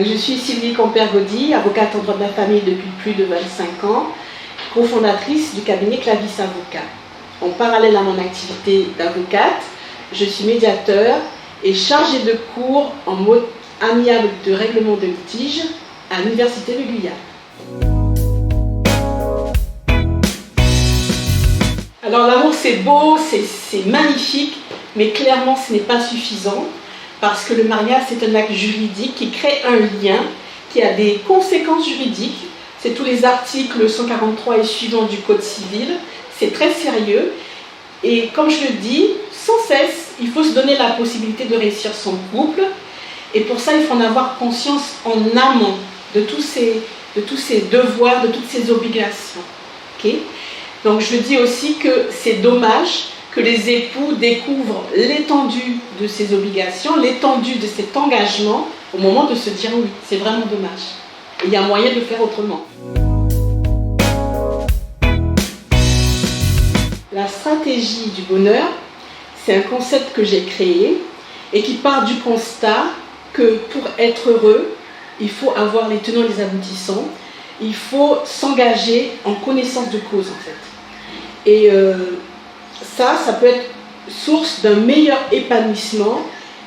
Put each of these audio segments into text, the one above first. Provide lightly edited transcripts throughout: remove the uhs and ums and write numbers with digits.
Donc, je suis Sylvie Camper-Gaudy, avocate en droit de la famille depuis plus de 25 ans, cofondatrice du cabinet Clavis Avocat. En parallèle à mon activité d'avocate, je suis médiateur et chargée de cours en mode amiable de règlement de litige à l'Université de Guyane. Alors l'amour c'est beau, c'est magnifique, mais clairement ce n'est pas suffisant parce que le mariage c'est un acte juridique qui crée un lien, qui a des conséquences juridiques. C'est tous les articles 143 et suivants du Code civil, c'est très sérieux. Et comme je le dis, sans cesse, il faut se donner la possibilité de réussir son couple. Et pour ça, il faut en avoir conscience en amont de tous ces devoirs, de toutes ces obligations. Okay? Donc je dis aussi que c'est dommage que les époux découvrent l'étendue de ces obligations, l'étendue de cet engagement au moment de se dire oui. C'est vraiment dommage. Et il y a moyen de faire autrement. La stratégie du bonheur, c'est un concept que j'ai créé et qui part du constat que pour être heureux, il faut avoir les tenants et les aboutissants. Il faut s'engager en connaissance de cause en fait. Et ça peut être source d'un meilleur épanouissement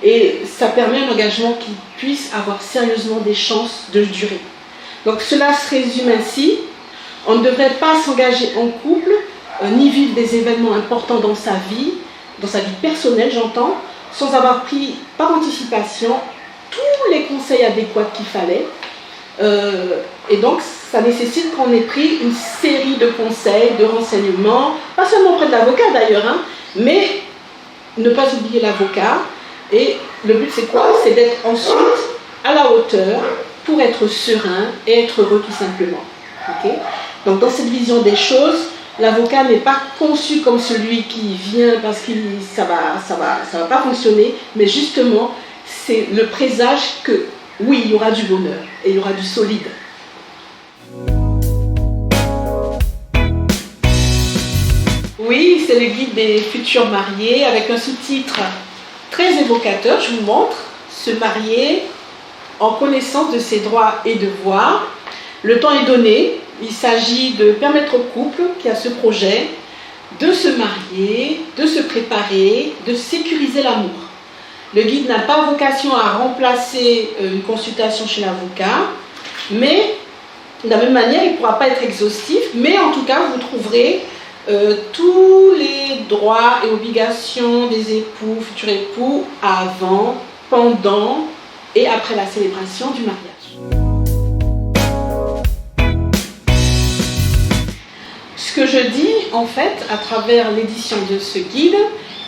et ça permet un engagement qui puisse avoir sérieusement des chances de durer. Donc cela se résume ainsi, on ne devrait pas s'engager en couple, ni vivre des événements importants dans sa vie personnelle j'entends, sans avoir pris par anticipation tous les conseils adéquats qu'il fallait. Et donc ça nécessite qu'on ait pris une série de conseils, de renseignements, pas seulement auprès de l'avocat d'ailleurs, hein, mais ne pas oublier l'avocat. Et le but c'est quoi? C'est d'être ensuite à la hauteur pour être serein et être heureux tout simplement. Okay? Donc dans cette vision des choses, l'avocat n'est pas conçu comme celui qui vient parce que ça va pas fonctionner, mais justement c'est le présage que oui, il y aura du bonheur et il y aura du solide. Oui, c'est le guide des futurs mariés avec un sous-titre très évocateur, je vous montre. Se marier en connaissance de ses droits et devoirs. Le temps est donné, il s'agit de permettre au couple qui a ce projet de se marier, de se préparer, de sécuriser l'amour. Le guide n'a pas vocation à remplacer une consultation chez l'avocat, mais de la même manière, il ne pourra pas être exhaustif, mais en tout cas, vous trouverez tous les droits et obligations des époux, futurs époux, avant, pendant et après la célébration du mariage. Ce que je dis, en fait, à travers l'édition de ce guide,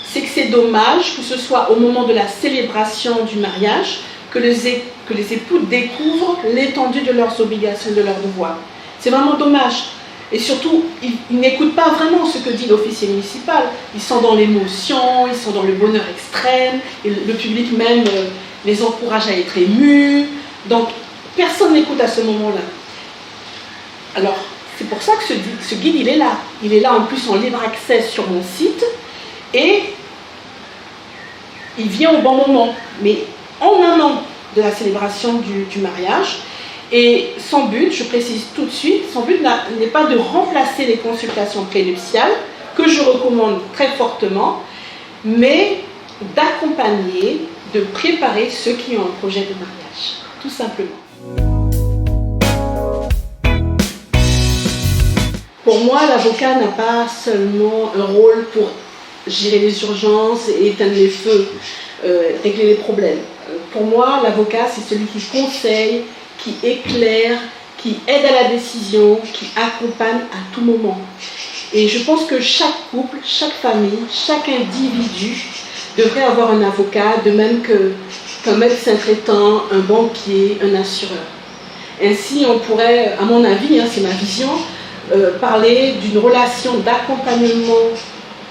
c'est que c'est dommage que ce soit au moment de la célébration du mariage que les époux découvrent l'étendue de leurs obligations, de leurs devoirs. C'est vraiment dommage. Et surtout, ils n'écoutent pas vraiment ce que dit l'officier municipal. Ils sont dans l'émotion, ils sont dans le bonheur extrême, et le public même les encourage à être émus. Donc, personne n'écoute à ce moment-là. Alors, c'est pour ça que ce guide, il est là. Il est là en plus en libre accès sur mon site. Et il vient au bon moment, mais en amont de la célébration du mariage. Et son but, je précise tout de suite, son but n'est pas de remplacer les consultations prénuptiales, que je recommande très fortement, mais d'accompagner, de préparer ceux qui ont un projet de mariage, tout simplement. Pour moi, l'avocat n'a pas seulement un rôle pour gérer les urgences et éteindre les feux, régler les problèmes. Pour moi, l'avocat, c'est celui qui conseille, qui éclaire, qui aide à la décision, qui accompagne à tout moment. Et je pense que chaque couple, chaque famille, chaque individu devrait avoir un avocat, de même qu'un médecin traitant, un banquier, un assureur. Ainsi, on pourrait, à mon avis, c'est ma vision, parler d'une relation d'accompagnement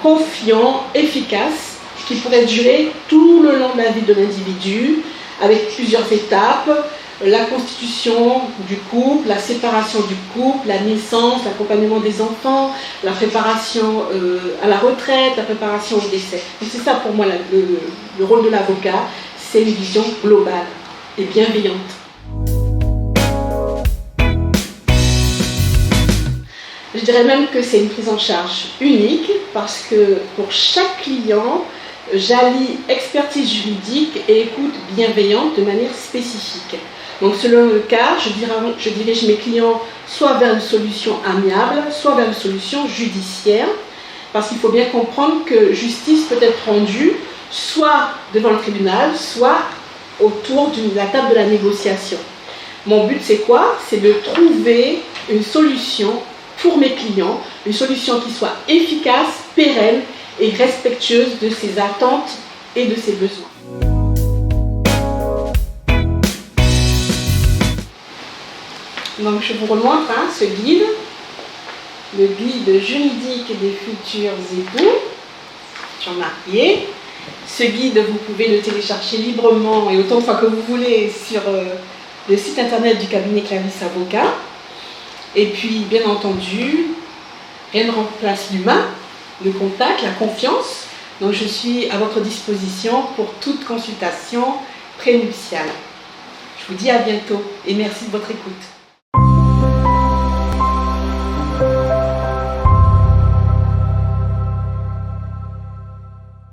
confiant, efficace, qui pourrait durer tout le long de la vie de l'individu, avec plusieurs étapes, la constitution du couple, la séparation du couple, la naissance, l'accompagnement des enfants, la préparation à la retraite, la préparation au décès. Donc c'est ça pour moi le rôle de l'avocat, c'est une vision globale et bienveillante. dirais même que c'est une prise en charge unique parce que pour chaque client, j'allie expertise juridique et écoute bienveillante de manière spécifique. Donc selon le cas, je dirige mes clients soit vers une solution amiable, soit vers une solution judiciaire, parce qu'il faut bien comprendre que justice peut être rendue soit devant le tribunal, soit autour de la table de la négociation. Mon but c'est quoi? C'est de trouver une solution pour mes clients, une solution qui soit efficace, pérenne et respectueuse de ses attentes et de ses besoins. Donc je vous remontre ce guide, le guide juridique des futurs époux, mariés. Ce guide, vous pouvez le télécharger librement et autant de fois que vous voulez sur le site internet du cabinet Clarisse Avocat. Et puis, bien entendu, rien ne remplace l'humain, le contact, la confiance. Donc je suis à votre disposition pour toute consultation prénuptiale. Je vous dis à bientôt et merci de votre écoute.